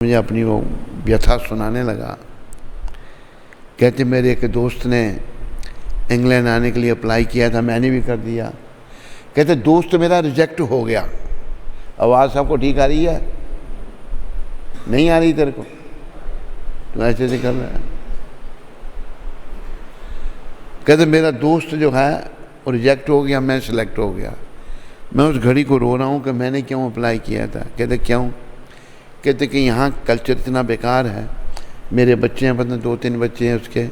मुझे अपनी वो व्यथा सुनाने लगा। कहते मेरे एक दोस्त ने इंग्लैंड आने के लिए अप्लाई किया था, मैंने भी कर दिया। कहते दोस्त मेरा रिजेक्ट हो गया। आवाज़ सबको ठीक आ रही है? नहीं आ रही तेरे को? तो ऐसे से कर रहा है। कहते मेरा दोस्त जो है वो रिजेक्ट हो गया, मैं सिलेक्ट हो गया। मैं उस घड़ी को रो रहा हूँ कि मैंने क्यों अप्लाई किया था। कहते क्यों? कहते कि यहाँ कल्चर इतना बेकार है। मेरे बच्चे हैं, पता 2-3 बच्चे हैं उसके।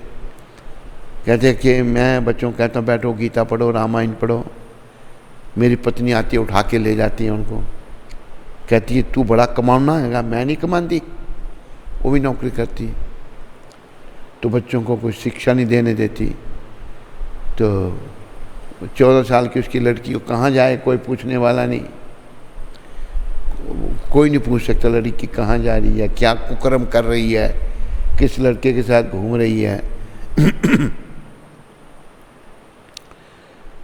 कहते कि मैं बच्चों को कहता हूँ बैठो गीता पढ़ो, रामायण पढ़ो, मेरी पत्नी आती है उठा के ले जाती है उनको। कहती है तू बड़ा कमाना है। मैं नहीं कमाती, वो भी नौकरी करती। तो बच्चों को कोई शिक्षा नहीं देने देती। तो 14 साल की उसकी लड़की को कहाँ जाए, कोई पूछने वाला नहीं। कोई नहीं पूछ सकता लड़की कहाँ जा रही है, क्या कुकर्म कर रही है, किस लड़के के साथ घूम रही है।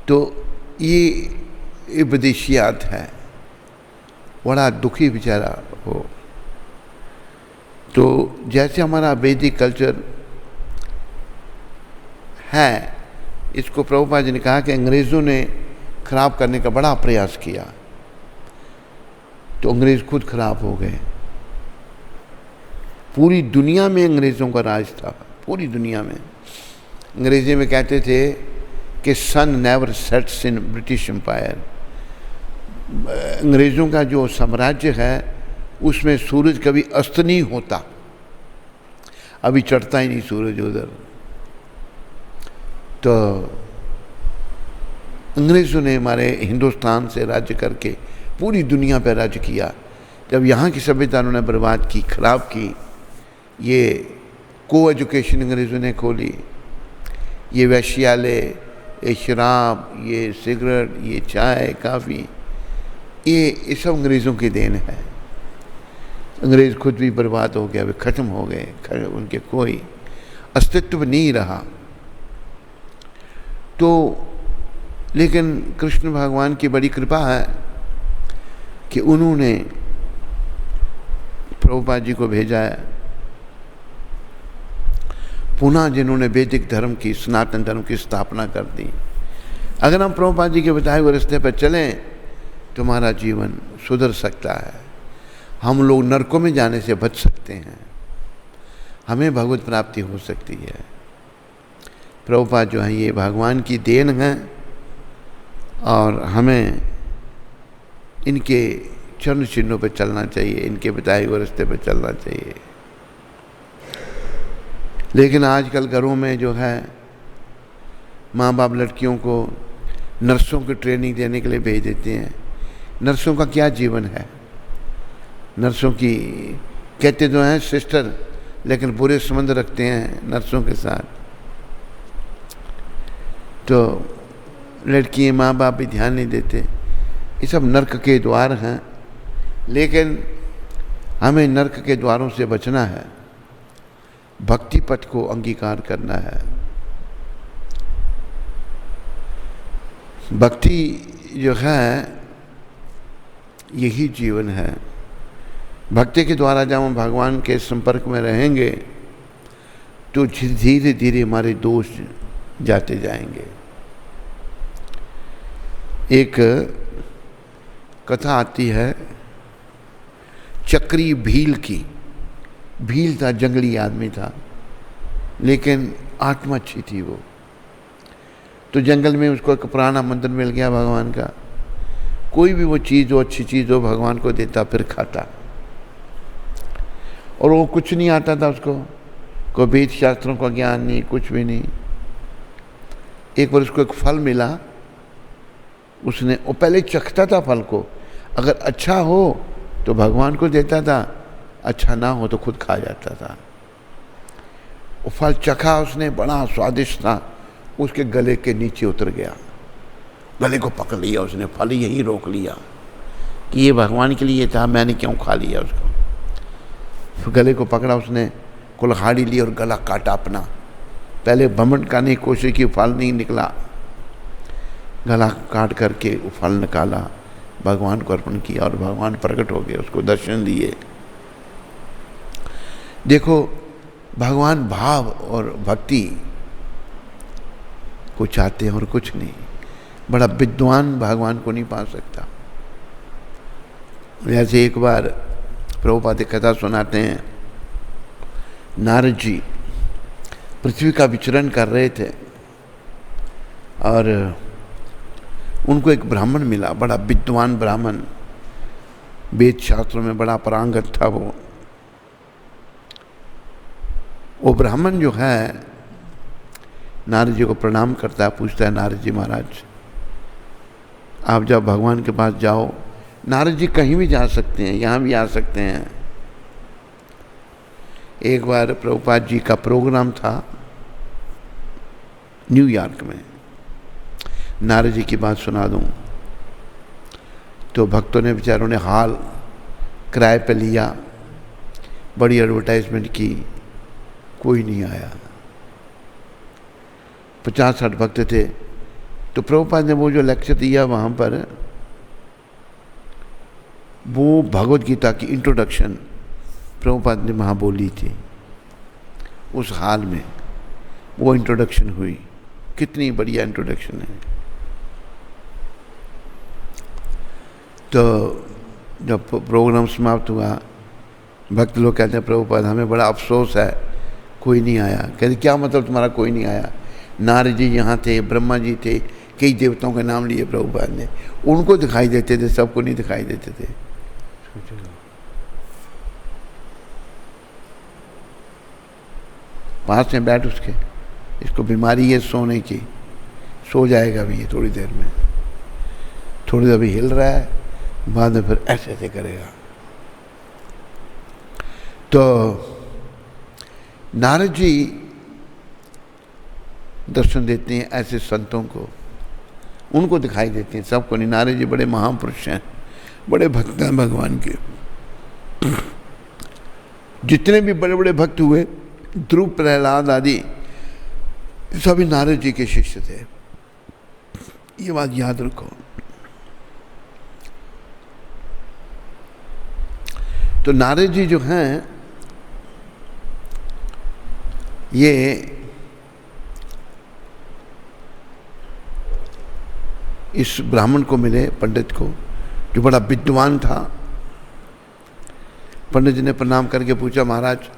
तो ये विदेशियात है। बड़ा दुखी बेचारा हो। तो जैसे हमारा वैदिक कल्चर है, इसको प्रभुपाद जी ने कहा कि अंग्रेज़ों ने खराब करने का बड़ा प्रयास किया, तो अंग्रेज़ खुद खराब हो गए। पूरी दुनिया में अंग्रेज़ों का राज था, पूरी दुनिया में। अंग्रेजी में कहते थे कि sun never sets in British empire. अंग्रेज़ों का जो साम्राज्य है उसमें सूरज कभी अस्त नहीं होता, अभी चढ़ता ही नहीं सूरज उधर। तो अंग्रेज़ों ने हमारे हिंदुस्तान से राज्य करके पूरी दुनिया पर राज्य किया। जब यहाँ की सभ्यता उन्होंने बर्बाद की, ख़राब की। ये को एजुकेशन अंग्रेज़ों ने खोली, ये वैश्यालय, ये शराब, ये सिगरेट, ये चाय, काफ़ी, ये सब अंग्रेज़ों की देन है। अंग्रेज़ खुद भी बर्बाद हो गया, वे ख़त्म हो गए, उनके कोई अस्तित्व नहीं रहा। तो लेकिन कृष्ण भगवान की बड़ी कृपा है कि उन्होंने प्रभुपाद जी को भेजा है, पुनः जिन्होंने वैदिक धर्म की, सनातन धर्म की स्थापना कर दी। अगर हम प्रभुपाद जी के बताए हुए रास्ते पर चलें तो हमारा जीवन सुधर सकता है। हम लोग नरकों में जाने से बच सकते हैं, हमें भगवत प्राप्ति हो सकती है। प्रभुपाद जो है ये भगवान की देन है और हमें इनके चरण चिन्हों पर चलना चाहिए, इनके बताए हुए रास्ते पर चलना चाहिए। लेकिन आजकल घरों में जो है माँ बाप लड़कियों को नर्सों की ट्रेनिंग देने के लिए भेज देते हैं। नर्सों का क्या जीवन है? नर्सों की कहते तो हैं सिस्टर, लेकिन बुरे संबंध रखते हैं नर्सों के साथ। तो लड़की माँ बाप भी ध्यान नहीं देते। ये सब नर्क के द्वार हैं, लेकिन हमें नर्क के द्वारों से बचना है, भक्ति पथ को अंगीकार करना है। भक्ति जो है यही जीवन है। भक्ति के द्वारा जब हम भगवान के संपर्क में रहेंगे तो धीरे धीरे हमारे दोष जाते जाएंगे। एक कथा आती है चक्री भील की। भील था, जंगली आदमी था, लेकिन आत्मा अच्छी थी वो। तो जंगल में उसको एक पुराना मंदिर मिल गया भगवान का। कोई भी वो चीज़ हो, अच्छी चीज़ हो, भगवान को देता, फिर खाता। और वो कुछ नहीं आता था उसको, कोई वेद शास्त्रों का ज्ञान नहीं, कुछ भी नहीं। एक बार उसको एक फल मिला, उसने वो पहले चखता था फल को, अगर अच्छा हो तो भगवान को देता था, अच्छा ना हो तो खुद खा जाता था। वो फल चखा उसने, बड़ा स्वादिष्ट था, उसके गले के नीचे उतर गया। गले को पकड़ लिया उसने, फल यही रोक लिया कि ये भगवान के लिए था, मैंने क्यों खा लिया उसको। फिर गले को पकड़ा उसने, कुल्हाड़ी ली और गला काटा अपना। पहले बमन करने की कोशिश की, फल नहीं निकला, गला काट करके वो फल निकाला, भगवान को अर्पण किया और भगवान प्रकट हो गए, उसको दर्शन दिए। देखो, भगवान भाव और भक्ति को चाहते हैं और कुछ नहीं। बड़ा विद्वान भगवान को नहीं पा सकता। जैसे एक बार प्रभुपाद एक कथा सुनाते हैं, नारद जी पृथ्वी का विचरण कर रहे थे और उनको एक ब्राह्मण मिला, बड़ा विद्वान ब्राह्मण, वेद शास्त्रों में बड़ा पारंगत था। वो ब्राह्मण जो है नारद जी को प्रणाम करता है, पूछता है, नारद जी महाराज आप जब भगवान के पास जाओ, नारद जी कहीं भी जा सकते हैं, यहाँ भी आ सकते हैं। एक बार प्रभुपाद जी का प्रोग्राम था न्यूयॉर्क में, नारद जी की बात सुना दूं तो भक्तों ने, बेचारों ने हॉल किराए पे लिया, बड़ी एडवर्टाइजमेंट की, कोई नहीं आया। 50-60 भक्त थे। तो प्रभुपाद ने वो जो लेक्चर दिया वहाँ पर, वो भगवद गीता की इंट्रोडक्शन प्रभुपाद ने वहाँ बोली थी। उस हाल में वो इंट्रोडक्शन हुई, कितनी बढ़िया इंट्रोडक्शन है। तो जब प्रोग्राम समाप्त हुआ, भक्त लोग कहते हैं प्रभुपाद हमें बड़ा अफसोस है, कोई नहीं आया। कहते क्या मतलब तुम्हारा कोई नहीं आया? नारद जी यहाँ थे, ब्रह्मा जी थे, कई देवताओं के नाम लिए प्रभुपाद ने, उनको दिखाई देते थे, सबको नहीं दिखाई देते थे। पास में बैठ उसके, इसको बीमारी है सोने की, सो जाएगा भी ये थोड़ी देर में, थोड़ी देर अभी हिल रहा है, बाद में फिर ऐसे ऐसे करेगा। तो नारद जी दर्शन देते हैं ऐसे संतों को, उनको दिखाई देते हैं, सबको नहीं। नारद जी बड़े महापुरुष हैं, बड़े भक्त हैं भगवान के। जितने भी बड़े बड़े भक्त हुए, ध्रुव, प्रहलाद आदि, सभी नारद जी के शिष्य थे, ये बात याद रखो। तो नारद जी जो हैं ये इस ब्राह्मण को मिले, पंडित को, जो बड़ा विद्वान था। पंडित जी ने प्रणाम करके पूछा, महाराज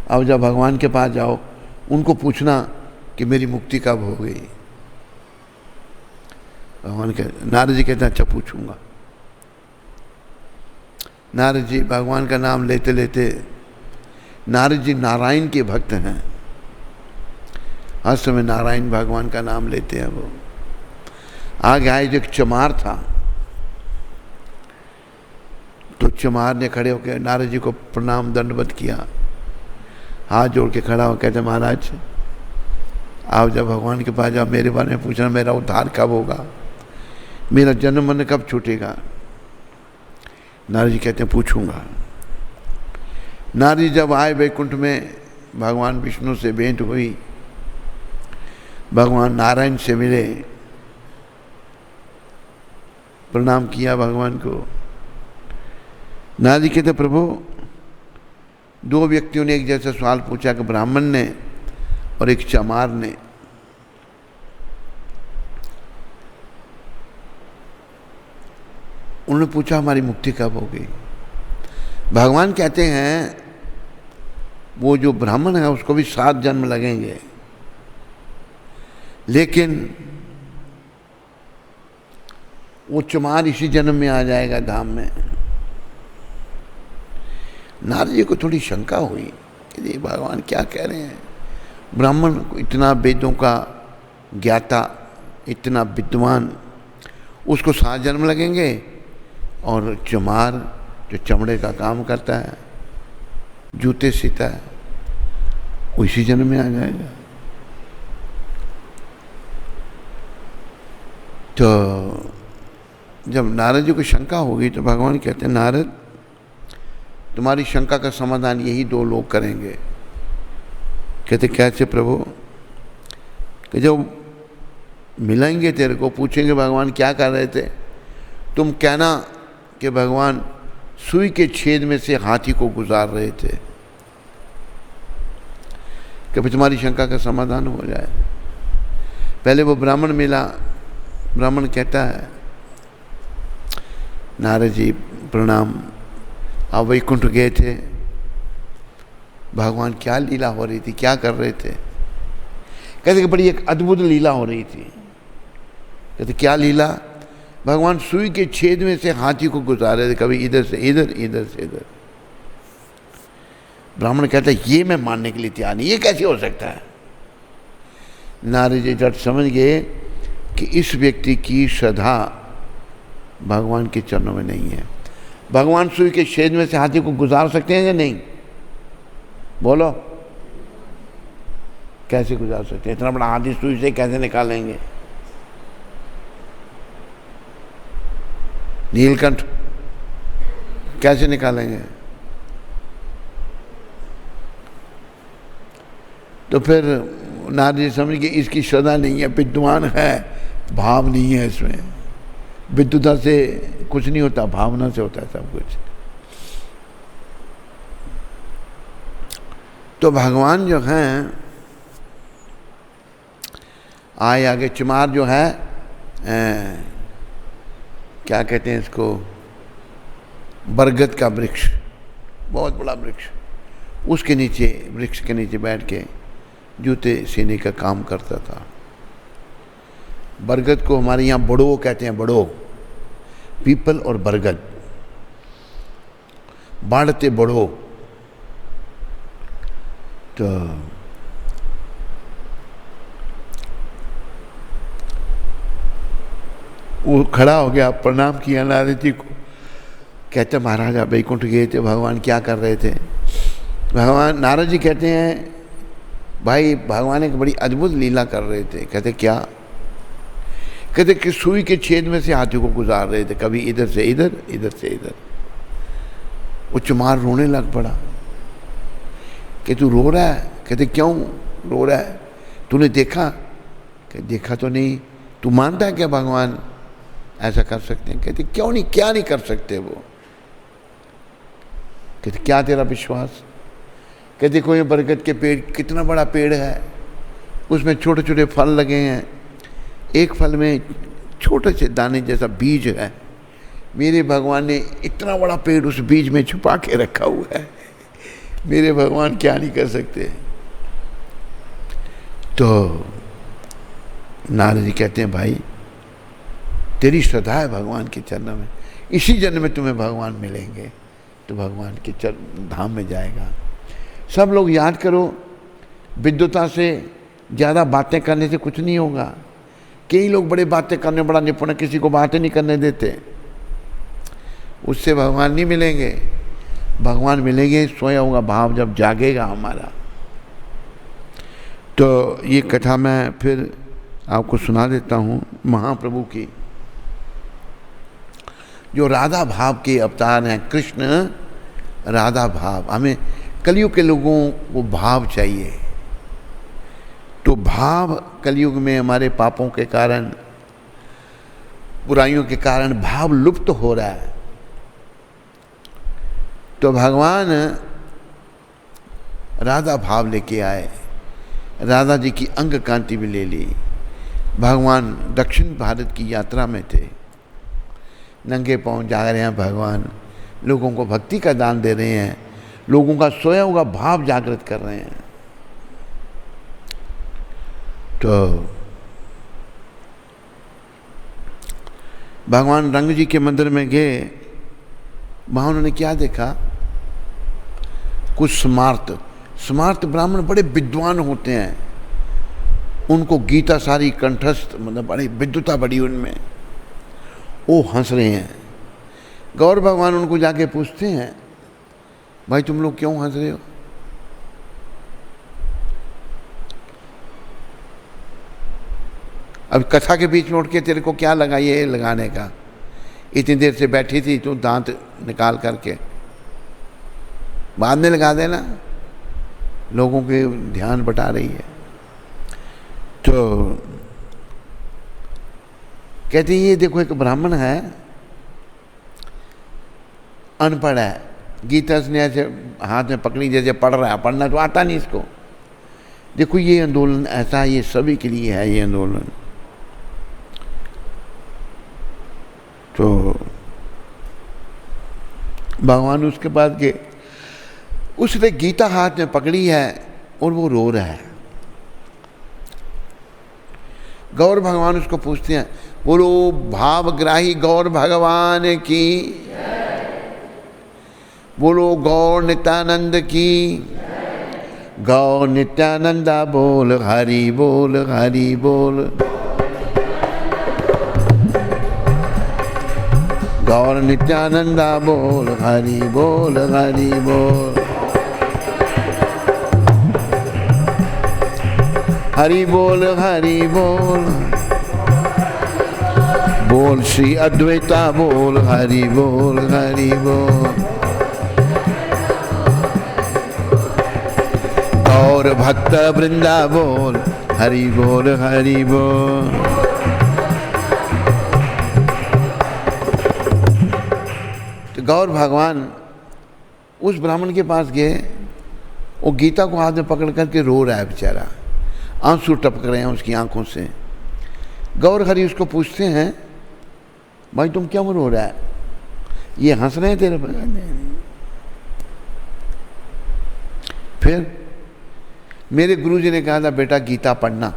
अब जब भगवान के पास जाओ, उनको पूछना कि मेरी मुक्ति कब हो गई। नारद जी कहते हैं अच्छा पूछूंगा। नारद जी भगवान का नाम लेते लेते, नारद जी नारायण के भक्त हैं, हर समय नारायण भगवान का नाम लेते हैं। वो आगे आए, जो एक चमार था, तो चमार ने खड़े होकर नारद जी को प्रणाम दंडवत किया, हाथ जोड़ के खड़ा हो, कहते महाराज आप जब भगवान के पास जाओ, मेरे बारे में पूछना मेरा उद्धार कब होगा, मेरा जन्म मरण कब छूटेगा। नारद जी कहते हैं पूछूंगा। नारद जी जब आए वैकुंठ में, भगवान विष्णु से भेंट हुई, भगवान नारायण से मिले, प्रणाम किया भगवान को। नारद जी कहते प्रभु दो व्यक्तियों ने एक जैसा सवाल पूछा, कि ब्राह्मण ने और एक चमार ने। उन्होंने पूछा हमारी मुक्ति कब होगी। भगवान कहते हैं वो जो ब्राह्मण है उसको भी 7 जन्म लगेंगे, लेकिन वो चमार इसी जन्म में आ जाएगा धाम में। नारद जी को थोड़ी शंका हुई कि भगवान क्या कह रहे हैं, ब्राह्मण इतना वेदों का ज्ञाता, इतना विद्वान, उसको 7 जन्म लगेंगे, और चमार जो चमड़े का काम करता है, जूते सीता है, वो इसी जन्म में आ जाएगा। तो जब नारद जी को शंका होगी तो भगवान कहते हैं नारद तुम्हारी शंका का समाधान यही 2 लोग करेंगे। कहते कैसे प्रभु? कि जब मिलेंगे तेरे को, पूछेंगे भगवान क्या कर रहे थे, तुम कहना कि भगवान सुई के छेद में से हाथी को गुजार रहे थे। कि फिर तुम्हारी शंका का समाधान हो जाए। पहले वो ब्राह्मण मिला, ब्राह्मण कहता है, नारद जी प्रणाम, आप वैकुंठ गए थे, भगवान क्या लीला हो रही थी, क्या कर रहे थे? कहते कि बड़ी एक अद्भुत लीला हो रही थी। कहते क्या लीला? भगवान सुई के छेद में से हाथी को गुजार रहे थे, कभी इधर से इधर, इधर से इधर। ब्राह्मण कहता है ये मैं मानने के लिए तैयार नहीं, ये कैसे हो सकता है? नारद जी झट समझ गए कि इस व्यक्ति की श्रद्धा भगवान के चरणों में नहीं है। भगवान सुई के छेद में से हाथी को गुजार सकते हैं या नहीं? बोलो, कैसे गुजार सकते हैं? इतना बड़ा हाथी सुई से कैसे निकालेंगे? नीलकंठ कैसे निकालेंगे? तो फिर नारद जी समझ के इसकी श्रद्धा नहीं है, विद्वान है, भाव नहीं है इसमें। विद्वता से कुछ नहीं होता, भावना से होता है सब कुछ। तो भगवान जो हैं आए आगे, चमार जो है क्या कहते हैं इसको, बरगद का वृक्ष, बहुत बड़ा वृक्ष, उसके नीचे, वृक्ष के नीचे बैठ के जूते सीने का काम करता था। बरगद को हमारे यहाँ बड़ो कहते हैं, बड़ो, पीपल और बरगद, बाढ़ते बड़ो। तो वो खड़ा हो गया, प्रणाम किया नारद जी को। कहते महाराज आप वैकुंठ गए थे, भगवान क्या कर रहे थे? भगवान, नारद जी कहते हैं भाई भगवान एक बड़ी अद्भुत लीला कर रहे थे। कहते क्या? कहते कि सुई के छेद में से हाथी को गुजार रहे थे, कभी इधर से इधर, इधर से इधर। वो चमार रोने लग पड़ा कि तू रो रहा है? कहते क्यों रो रहा है? तूने देखा? कि देखा तो नहीं। तू मानता है क्या भगवान ऐसा कर सकते हैं? कहते क्यों नहीं, क्या नहीं कर सकते वो? कहते क्या तेरा विश्वास? कहते कोई बरगद के पेड़, कितना बड़ा पेड़ है, उसमें छोटे छोटे फल लगे हैं, एक फल में छोटे से दाने जैसा बीज है। मेरे भगवान ने इतना बड़ा पेड़ उस बीज में छुपा के रखा हुआ है, मेरे भगवान क्या नहीं कर सकते? तो नारद जी कहते हैं भाई तेरी श्रद्धा है भगवान के चरणों में, इसी जन्म में तुम्हें भगवान मिलेंगे, तो भगवान के चरण धाम में जाएगा। सब लोग याद करो, विद्वता से ज़्यादा बातें करने से कुछ नहीं होगा। कई लोग बड़े बातें करने बड़ा निपुण, किसी को बातें नहीं करने देते, उससे भगवान नहीं मिलेंगे। भगवान मिलेंगे सोया होगा भाव जब जागेगा हमारा। तो ये कथा मैं फिर आपको सुना देता हूँ महाप्रभु की, जो राधा भाव के अवतार हैं। कृष्ण राधा भाव, हमें कलयुग के लोगों को भाव चाहिए। तो भाव कलयुग में हमारे पापों के कारण, बुराइयों के कारण भाव लुप्त हो रहा है। तो भगवान राधा भाव लेके आए, राधा जी की अंग कांति भी ले ली। भगवान दक्षिण भारत की यात्रा में थे, नंगे पांव जा रहे हैं भगवान, लोगों को भक्ति का दान दे रहे हैं, लोगों का सोया हुआ भाव जागृत कर रहे हैं। तो भगवान रंग जी के मंदिर में गए, वहाँ उन्होंने क्या देखा? कुछ स्मार्त ब्राह्मण बड़े विद्वान होते हैं, उनको गीता सारी कंठस्थ, मतलब बड़ी विद्वता बड़ी उनमें, वो हंस रहे हैं। गौर भगवान उनको जाके पूछते हैं भाई तुम लोग क्यों हंस रहे हो? अब कथा के बीच में उठ के तेरे को क्या लगा ये लगाने का? इतनी देर से बैठी थी तू दांत निकाल करके, बाद में लगा देना, लोगों के ध्यान बटा रही है। तो कहते ये देखो एक ब्राह्मण है, अनपढ़ है, गीता ने ऐसे हाथ में पकड़ी जैसे पढ़ रहा है, पढ़ना तो आता नहीं इसको, देखो ये आंदोलन ऐसा है, ये सभी के लिए है ये आंदोलन। तो भगवान उसके बाद के उसने गीता हाथ में पकड़ी है और वो रो रहा है। गौर भगवान उसको पूछते हैं, बोलो भावग्राही गौर भगवान की, बोलो गौर नित्यानंद की, गौर नित्यानंदा बोल हरि बोल हरि बोल, गौर नित्यानंदा बोल हरि बोल हरि बोल, हरि बोल हरि बोल, बोल श्री अद्वैता बोल हरि बोल हरि बोल, गौर भक्त वृंदा बोल हरि बोल हरि बोल। तो गौर भगवान उस ब्राह्मण के पास गए, वो गीता को हाथ में पकड़ करके रो रहा है बेचारा, आंसू टपक रहे हैं उसकी आंखों से। गौर हरि उसको पूछते हैं, भाई तुम क्यों रो रहा है, ये हंस रहे हैं तेरे पर? फिर मेरे गुरुजी ने कहा था बेटा गीता पढ़ना,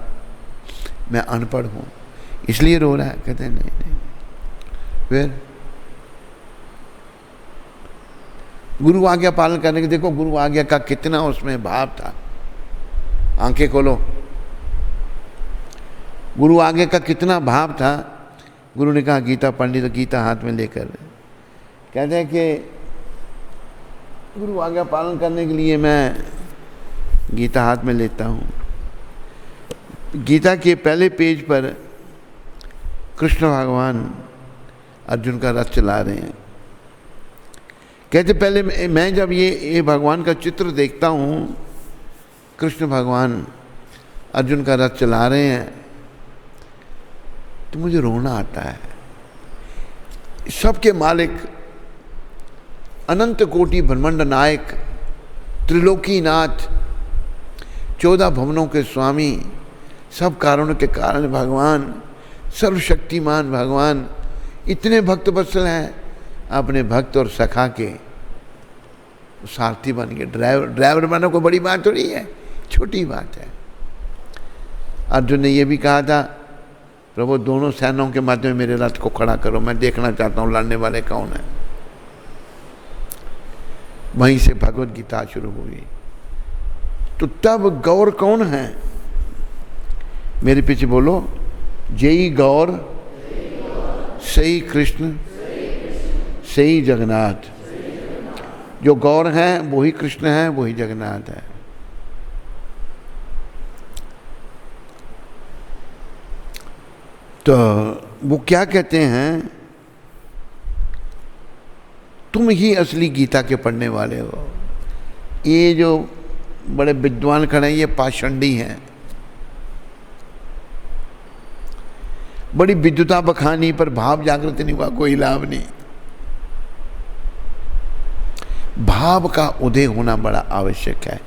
मैं अनपढ़ हूं इसलिए रो रहा है। कहते हैं नहीं। फिर गुरु आज्ञा पालन करने के, देखो गुरु आज्ञा का कितना उसमें भाव था। आंखें खोलो, गुरु आज्ञा का कितना भाव था। गुरु ने कहा गीता पढ़नी, तो गीता हाथ में लेकर कहते हैं कि गुरु आज्ञा पालन करने के लिए मैं गीता हाथ में लेता हूँ। गीता के पहले पेज पर कृष्ण भगवान अर्जुन का रथ चला रहे हैं। कहते पहले मैं जब ये भगवान का चित्र देखता हूँ, कृष्ण भगवान अर्जुन का रथ चला रहे हैं, तो मुझे रोना आता है। सबके मालिक, अनंत कोटि ब्रह्मांड नायक, त्रिलोकी नाथ, 14 भवनों के स्वामी, सब कारणों के कारण भगवान, सर्वशक्तिमान भगवान इतने भक्त वत्सल हैं, अपने भक्त और सखा के सारथी बन गए। ड्राइवर बनना कोई बड़ी बात थोड़ी है, छोटी बात है। अर्जुन ने यह भी कहा था, प्रभु दोनों सेनाओं के मध्य में मेरे रथ को खड़ा करो, मैं देखना चाहता हूं लड़ने वाले कौन है। वहीं से भगवत गीता शुरू हुई। तो तब गौर कौन है? मेरे पीछे बोलो, जय गौर सही कृष्ण सही जगन्नाथ। जो गौर हैं वही कृष्ण है, वही जगन्नाथ है। तो वो क्या कहते हैं, तुम ही असली गीता के पढ़ने वाले हो। ये जो बड़े विद्वान खड़े हैं, ये पाषंडी हैं। बड़ी विद्युता बखानी पर भाव जागृत नहीं हुआ, कोई लाभ नहीं। भाव का उदय होना बड़ा आवश्यक है।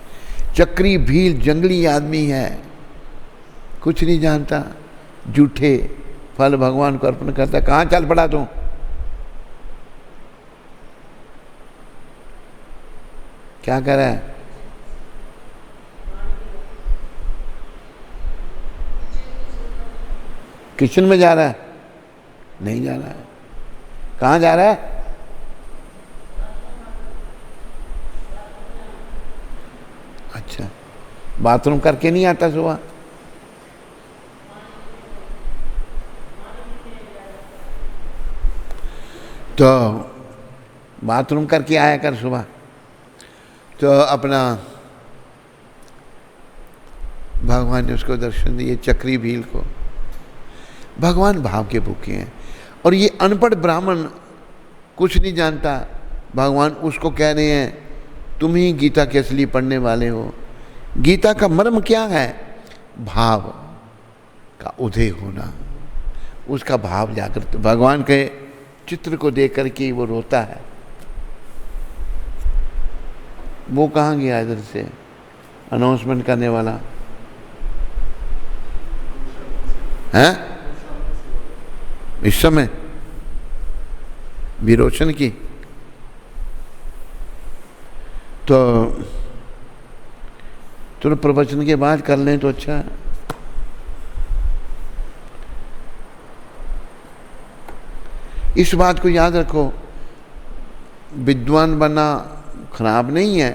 चक्री भील जंगली आदमी है, कुछ नहीं जानता, झूठे फल भगवान को अर्पण करता। कहाँ चल पड़ा तू? क्या कर रहा है? किचन में जा रहा है? नहीं जा रहा है। कहाँ जा रहा है? अच्छा, बाथरूम करके नहीं आता सुबह? तो बाथरूम करके आया कर सुबह। तो अपना भगवान ने उसको दर्शन दिए, चक्री भील को। भगवान भाव के भूखे हैं। और ये अनपढ़ ब्राह्मण कुछ नहीं जानता, भगवान उसको कह रहे हैं तुम ही गीता के असली पढ़ने वाले हो। गीता का मर्म क्या है? भाव का उदय होना, उसका भाव जागृत। भगवान के चित्र को देख करके वो रोता है। वो कहाँ गया इधर से अनाउंसमेंट करने वाला? हैं? इस समय भी रोशन की। तो थोड़ा प्रवचन के बाद कर लें तो अच्छा है। इस बात को याद रखो, विद्वान बनना खराब नहीं है,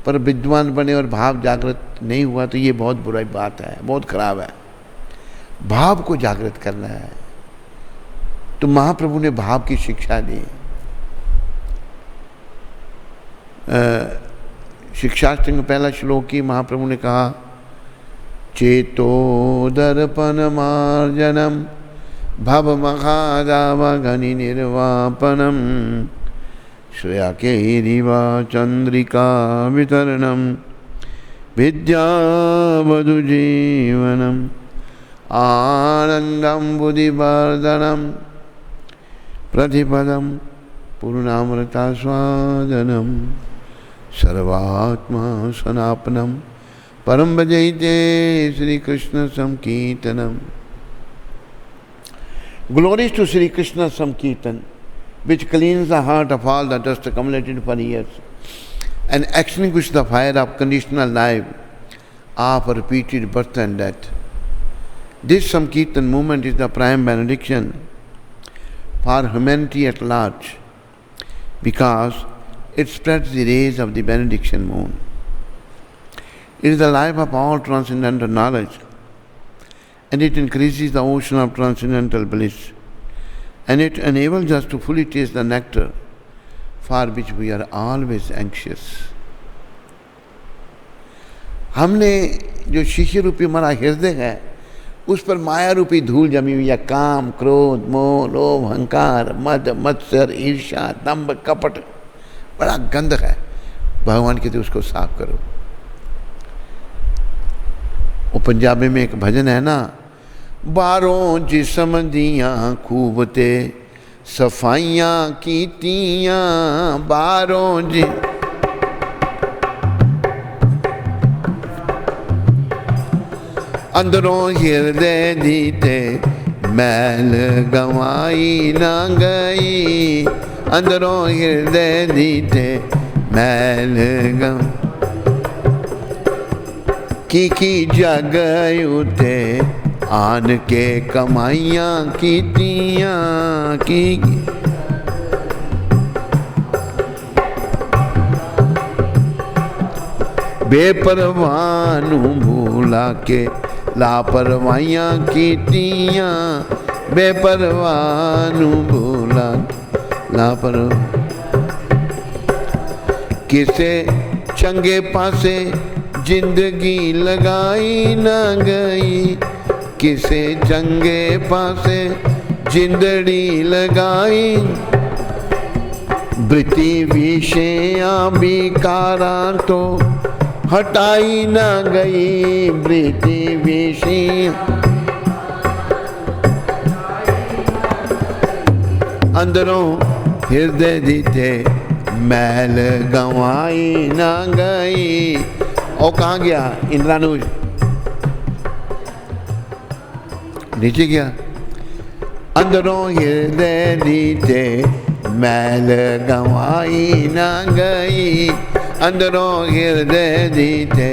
पर विद्वान बने और भाव जागृत नहीं हुआ तो ये बहुत बुरी बात है, बहुत खराब है। भाव को जागृत करना है। तो महाप्रभु ने भाव की शिक्षा दी। शिक्षाष्टक में पहला श्लोक की महाप्रभु ने कहा, चेतो दर्पण मार्जनम भव मखादावगनि निर्वापनम श्रेया के रिवा चंद्रिका वितरणम विद्यावधु जीवनम आनंदम बुद्धिवर्धनम प्रतिपदम पूर्णामृता स्वादनम सर्वात्मा सनापनम परम भजते Shri Krishna संकीर्तनम। Glories to Sri Krishna Samkirtan, which cleans the heart of all the dust accumulated for years and extinguishes the fire of conditional life of repeated birth and death. This Samkirtan movement is the prime benediction for humanity at large because it spreads the rays of the benediction moon. It is the life of all transcendental knowledge, and it increases the ocean of transcendental bliss, and it enables us to fully taste the nectar for which we are always anxious. हमने जो शिष्य रूपी हमारा हृदय है उस पर माया रूपी धूल जमी हुई है, काम, क्रोध, मोह, लोभ, अहंकार, मद, मत्सर, ईर्ष्या, दंभ, कपट, बड़ा गंद है। भगवान कहते उसको साफ करो। वो पंजाबी में एक भजन है ना, बारों जिस्म दियां खूब ते सफाइयां कीतियां, बारों जी अंदरों हृदय दीते मैल गवाई ना गई, अंदरों हृदय दीते मैल गवाई की जग उते आन के कमाइयां कीतियां की। बेपरवाह नू भूला के लापरवाहियां कीतियां, बेपरवाह नू भूला लापरवाह। किसे चंगे पासे जिंदगी लगाई ना गई, किसे चंगे पासे जिंदड़ी लगाई, वृत्ति विषया विकारा तो हटाई ना गई, वृत्ति विषय अंदरों हृदय दीते मैल गंवाई ना गई। और कहाँ गया इंद्रानुज? नीचे गया। अंदरों हृदय दीते मैल गंवाई ना गई, अंदरों हृदय दीते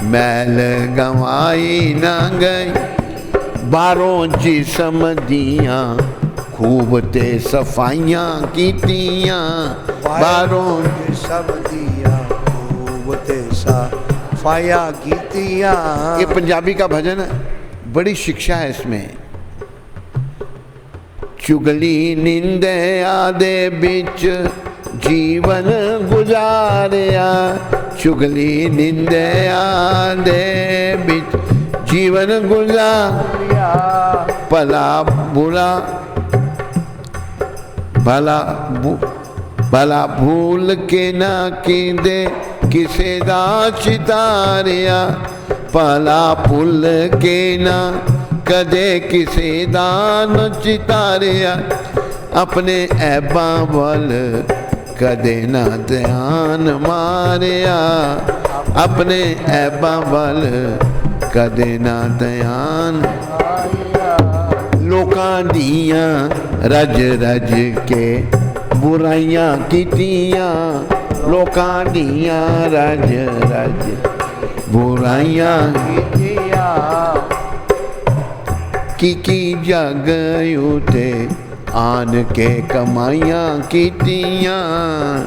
मैल गंवाई ना गई। बारों जिस्म दियां खूब ते सफाइयां कीतियां, बारों जिस्म दियां खूब ते सफाइयां कीतियां। ये पंजाबी का भजन है, बड़ी शिक्षा है इसमें। चुगली निंदया दे बिच जीवन गुजारिया, चुगली निंदया दे बिच जीवन गुजारिया। भला बुरा भला भूल के ना कींदे किसे दा चितारिया, भला भूल के ना कदे किसे दा न चितारिया। अपने ऐबां वल कदे ना ध्यान मारिया, अपने ऐबां वल कदे ना ध्यान। लोकां दियां रज रज के बुराइयां कीतियां, लोकां दियां रज रज बुराइयां कीतियां, की जग उते आन के कमाइयां कीतियां,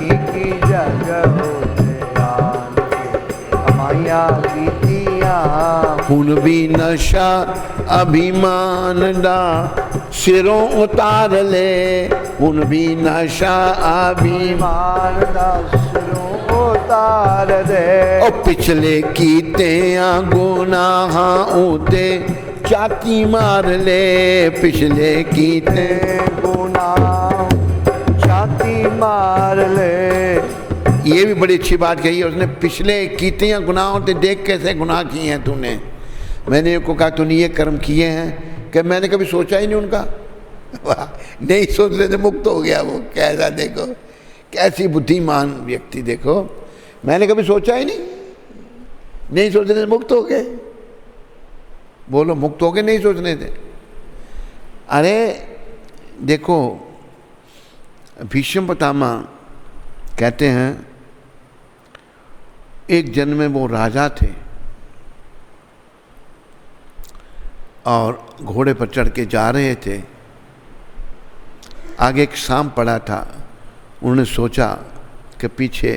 की जग उते आन के कमाइयां कीतियां। हुन भी नशा अभिमान दा सिरों उतार ले, हुन भी नशा अभिमान दा सिरों उतार दे। ओ पिछले कीतियां गुनाहां उते चाती मार ले, पिछले कीते गुनाह चाती मार ले। ये भी बड़ी अच्छी बात कही है उसने, पिछले कीतियां गुनाहों से देख कैसे गुनाह किए हैं तूने। मैंने उसको कहा तूने ये कर्म किए हैं कि मैंने कभी सोचा ही नहीं उनका। नहीं सोचने से मुक्त हो गया वो, कैसा देखो कैसी बुद्धिमान व्यक्ति, देखो मैंने कभी सोचा ही नहीं सोचने से मुक्त हो गए। बोलो मुक्त हो गए नहीं सोचने से। अरे देखो भीष्म पितामह कहते हैं एक जन्म में वो राजा थे और घोड़े पर चढ़ के जा रहे थे, आगे एक सांप पड़ा था। उन्होंने सोचा कि पीछे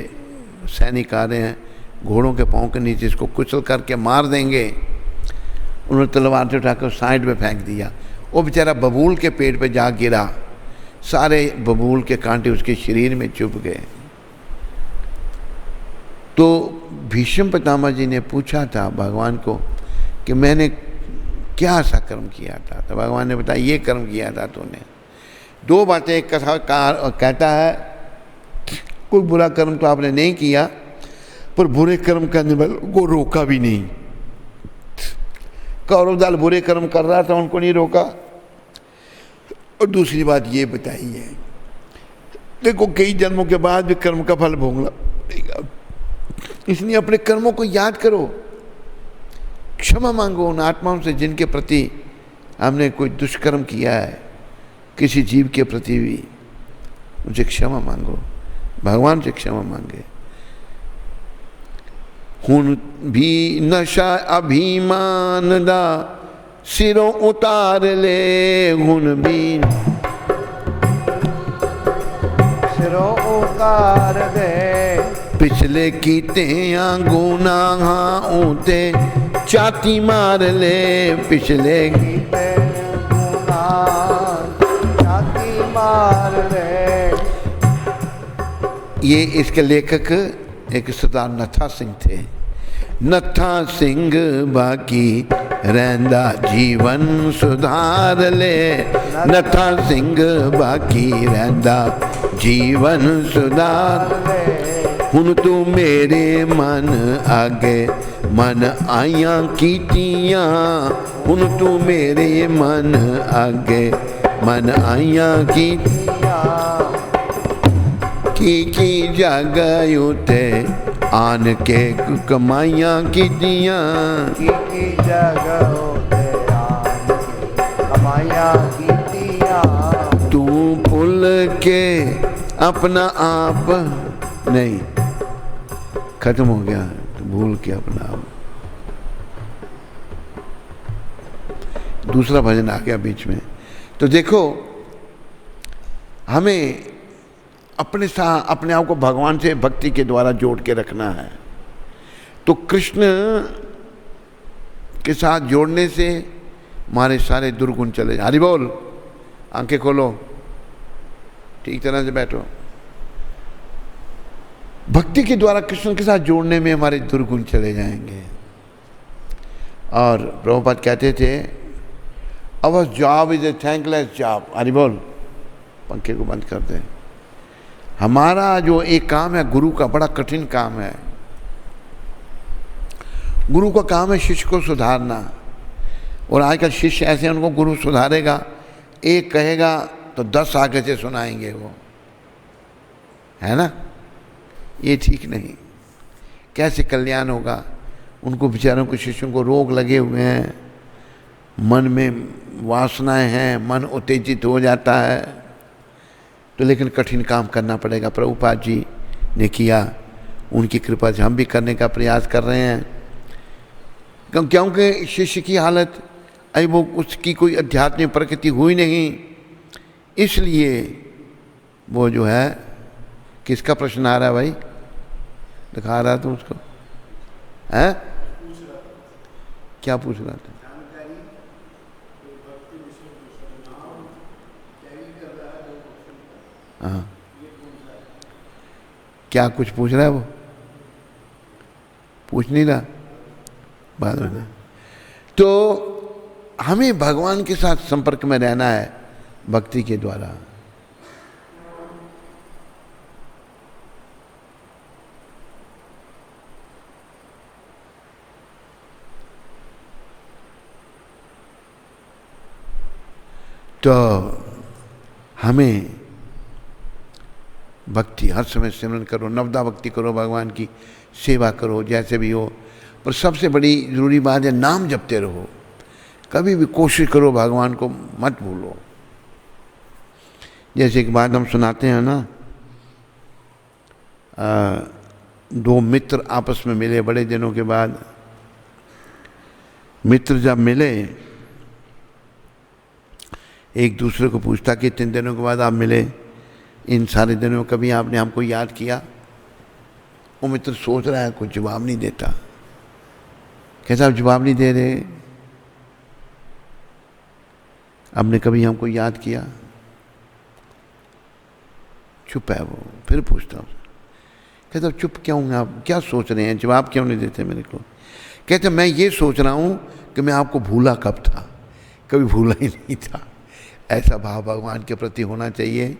सैनिक आ रहे हैं, घोड़ों के पांव के नीचे इसको कुचल करके मार देंगे। उन्होंने तलवार से उठाकर साइड में फेंक दिया। वो बेचारा बबूल के पेड़ पे जा गिरा, सारे बबूल के कांटे उसके शरीर में चुभ गए। तो भीष्म पितामह जी ने पूछा था भगवान को कि मैंने क्या ऐसा कर्म किया था। तो भगवान ने बताया ये कर्म किया था तूने। दो बातें, एक कथाकार कहता है कोई बुरा कर्म तो आपने नहीं किया, पर बुरे कर्म करने वालों को रोका भी नहीं। कौरव दल बुरे कर्म कर रहा था, उनको नहीं रोका। और दूसरी बात ये बताई है, देखो कई जन्मों के बाद भी कर्म का फल भोगना पड़ेगा, इसलिए अपने कर्मों को याद करो, क्षमा मांगो उन आत्माओं से जिनके प्रति हमने कोई दुष्कर्म किया है, किसी जीव के प्रति भी उनसे क्षमा मांगो, भगवान से क्षमा मांगे। हुन भी नशा अभिमान दा सिरों उतार ले, हुन भी सिरों उतार दे। पिछले कीते गुनाहां उते चाती मार ले, पिछले कीते गुनाह चाती मार ले। ये इसके लेखक एक सरदार नत्था सिंह थे। नत्था सिंह बाकी रहंदा जीवन सुधार ले, नत्था सिंह बाकी रहंदा जीवन सुधार ले। हुन तू मेरे मन आगे मन आइयां कीतियां, हुन तू मेरे मन आगे मन आइयां कीतियां। की जग उते आन के कमाइयां कीतियां, की जग उते आन के कमाइयां कीतियां। तू भूल के अपना आप नहीं, खत्म हो गया, तू भूल के अपना आप। दूसरा भजन आ गया बीच में। तो देखो हमें अपने साथ अपने आप को भगवान से भक्ति के द्वारा जोड़ के रखना है। तो कृष्ण के साथ जोड़ने से हमारे सारे दुर्गुण चले जाए। हरि बोल, आंखें खोलो, ठीक तरह से बैठो। भक्ति के द्वारा कृष्ण के साथ जोड़ने में हमारे दुर्गुण चले जाएंगे। और प्रभुपाद कहते थे our job is a thankless job. Hari बोल, पंखे को बंद कर दें। हमारा जो एक काम है गुरु का, बड़ा कठिन काम है। गुरु का काम है शिष्य को सुधारना। और आजकल शिष्य ऐसे उनको गुरु सुधारेगा, एक कहेगा तो 10 आगे से सुनाएंगे वो, है ना। ये ठीक नहीं। कैसे कल्याण होगा? उनको बेचारों को, शिष्यों को रोग लगे हुए हैं, मन में वासनाएं हैं, मन उत्तेजित हो जाता है, तो लेकिन कठिन काम करना पड़ेगा। प्रभुपाद जी ने किया, उनकी कृपा से हम भी करने का प्रयास कर रहे हैं। क्योंकि शिष्य की हालत अभी वो उसकी कोई आध्यात्मिक प्रकृति हुई नहीं, इसलिए वो जो है, किसका प्रश्न आ रहा है भाई? दिखा रहा था उसको, है क्या पूछ रहा था? हाँ, क्या कुछ पूछ रहा है? वो पूछ नहीं रहा, बाद में। तो हमें भगवान के साथ संपर्क में रहना है भक्ति के द्वारा। तो हमें भक्ति हर समय सिमरन करो, नवदा भक्ति करो, भगवान की सेवा करो, जैसे भी हो। पर सबसे बड़ी जरूरी बात है, नाम जपते रहो। कभी भी कोशिश करो भगवान को मत भूलो। जैसे एक बात हम सुनाते हैं ना, दो मित्र आपस में मिले बड़े दिनों के बाद। मित्र जब मिले, एक दूसरे को पूछता कि 3 दिनों के बाद आप मिले, इन सारे दिनों में कभी आपने हमको याद किया? वो मित्र सोच रहा है, कुछ जवाब नहीं देता। कैसा आप जवाब नहीं दे रहे? आपने कभी हमको याद किया? चुप है वो। फिर पूछता हूँ, कहता चुप क्यों हैं आप, क्या सोच रहे हैं, जवाब क्यों नहीं देते मेरे को? कहते मैं ये सोच रहा हूँ कि मैं आपको भूला कब था, कभी भूला ही नहीं था। ऐसा भाव भगवान के प्रति होना चाहिए।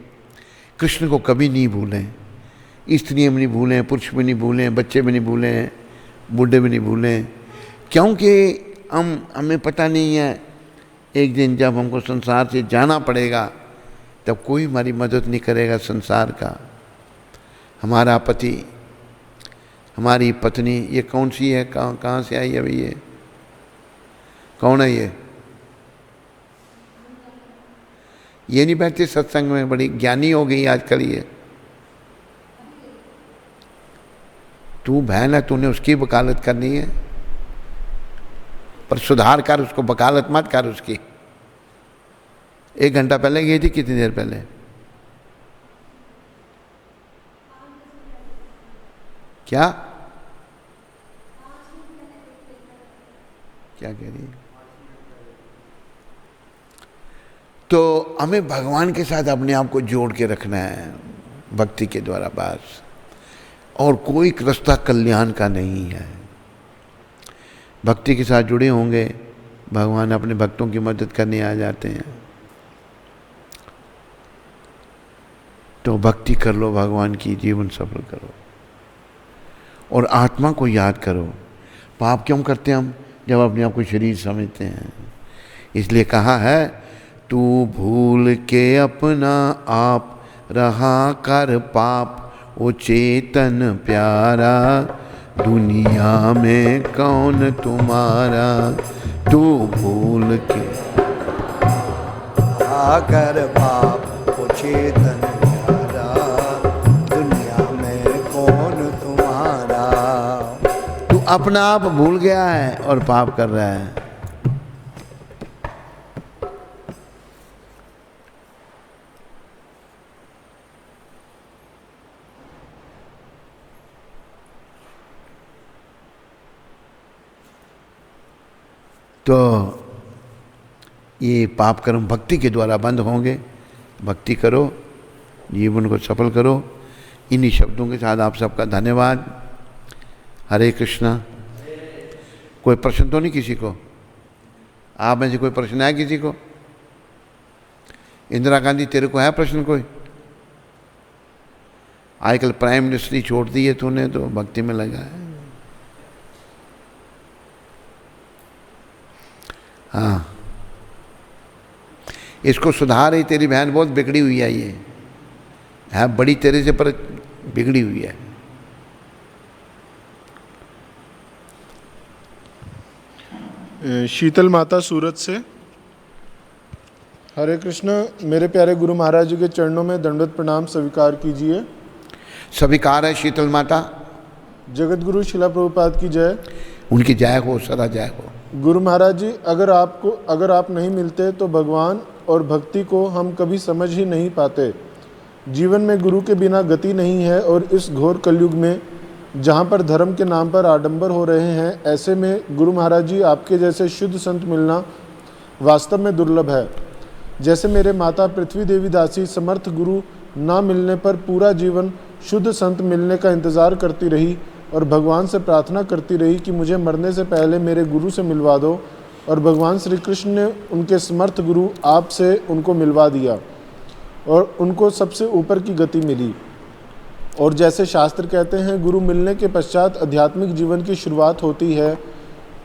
कृष्ण को कभी नहीं भूलें, स्त्रियाँ भी नहीं भूलें, पुरुष भी नहीं भूलें, बच्चे भी नहीं भूलें, बूढ़े भी नहीं भूलें। क्योंकि हमें पता नहीं है, एक दिन जब हमको संसार से जाना पड़ेगा तब कोई हमारी मदद नहीं करेगा संसार का। हमारा पति, हमारी पत्नी, ये कौन सी है, कहाँ से आई है अभी, ये कौन है? ये नहीं बैठती सत्संग में, बड़ी ज्ञानी हो गई आजकल ये। तू बहन है, तूने उसकी वकालत करनी है, पर सुधार कर, उसको वकालत मत कर उसकी। 1 घंटा पहले गई थी, कितनी देर पहले? क्या क्या कह रही है? तो हमें भगवान के साथ अपने आप को जोड़ के रखना है भक्ति के द्वारा बस, और कोई रास्ता कल्याण का नहीं है। भक्ति के साथ जुड़े होंगे, भगवान अपने भक्तों की मदद करने आ जाते हैं। तो भक्ति कर लो भगवान की, जीवन सफल करो और आत्मा को याद करो। पाप क्यों करते हैं हम? जब अपने आप को शरीर समझते हैं। इसलिए कहा है, तू भूल के अपना आप रहा कर पाप, ओ चेतन प्यारा, दुनिया में कौन तुम्हारा। तू भूल के आकर पाप, ओ चेतन प्यारा, दुनिया में कौन तुम्हारा। तू अपना आप भूल गया है और पाप कर रहा है। तो ये पाप कर्म भक्ति के द्वारा बंद होंगे। भक्ति करो, जीवन को सफल करो। इन्हीं शब्दों के साथ आप सबका धन्यवाद। हरे कृष्णा। कोई प्रश्न तो नहीं किसी को? आप में से कोई प्रश्न है किसी को? इंदिरा गांधी, तेरे को है प्रश्न कोई? आजकल प्राइम मिनिस्टर ही छोड़ दी है तूने, तो भक्ति में लगा है। हाँ, इसको सुधार ही। तेरी बहन बहुत बिगड़ी हुई है, ये है बड़ी तेरे से, पर बिगड़ी हुई है। शीतल माता सूरत से। हरे कृष्ण। मेरे प्यारे गुरु महाराज जी के चरणों में दंडवत प्रणाम स्वीकार कीजिए। स्वीकार है शीतल माता। जगत गुरु शिला प्रभुपाद की जय। उनकी जय हो, सदा जय हो। गुरु महाराज जी, अगर आप नहीं मिलते तो भगवान और भक्ति को हम कभी समझ ही नहीं पाते। जीवन में गुरु के बिना गति नहीं है और इस घोर कलयुग में जहाँ पर धर्म के नाम पर आडंबर हो रहे हैं, ऐसे में गुरु महाराज जी आपके जैसे शुद्ध संत मिलना वास्तव में दुर्लभ है। जैसे मेरे माता पृथ्वी देवी दासी समर्थ गुरु ना मिलने पर पूरा जीवन शुद्ध संत मिलने का इंतज़ार करती रही और भगवान से प्रार्थना करती रही कि मुझे मरने से पहले मेरे गुरु से मिलवा दो, और भगवान श्री कृष्ण ने उनके समर्थ गुरु आप से उनको मिलवा दिया और उनको सबसे ऊपर की गति मिली। और जैसे शास्त्र कहते हैं, गुरु मिलने के पश्चात आध्यात्मिक जीवन की शुरुआत होती है।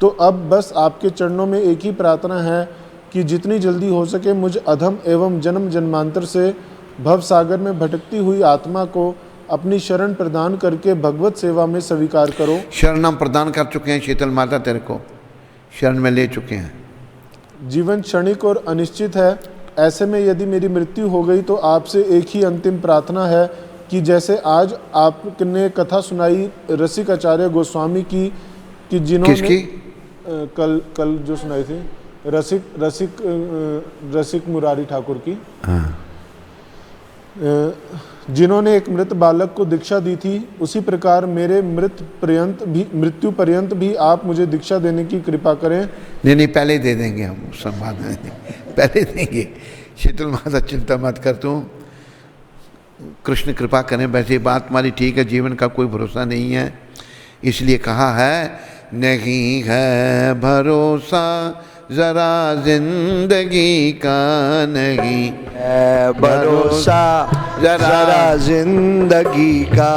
तो अब बस आपके चरणों में एक ही प्रार्थना है कि जितनी जल्दी हो सके मुझ अधम एवं जन्म जन्मांतर से भव सागर में भटकती हुई आत्मा को अपनी शरण प्रदान करके भगवत सेवा में स्वीकार करो। शरण हम प्रदान कर चुके हैं शीतल माता, तेरे को शरण में ले चुके हैं। जीवन क्षणिक और अनिश्चित है, ऐसे में यदि मेरी मृत्यु हो गई तो आपसे एक ही अंतिम प्रार्थना है कि जैसे आज आपने कथा सुनाई रसिक आचार्य गोस्वामी की, कि जिन्होंने किसकी? कल जो सुनाई थी रसिक मुरारी ठाकुर की, जिन्होंने एक मृत बालक को दीक्षा दी थी, उसी प्रकार मेरे मृत्यु पर्यंत भी आप मुझे दीक्षा देने की कृपा करें। नहीं, पहले दे देंगे हम, संवाद पहले देंगे। शीतल माता चिंता मत कर तू, कृष्ण कृपा करें। वैसे बात हमारी ठीक है, जीवन का कोई भरोसा नहीं है, इसलिए कहा है नहीं है भरोसा जरा जिंदगी का, नहीं है भरोसा जरा जिंदगी का।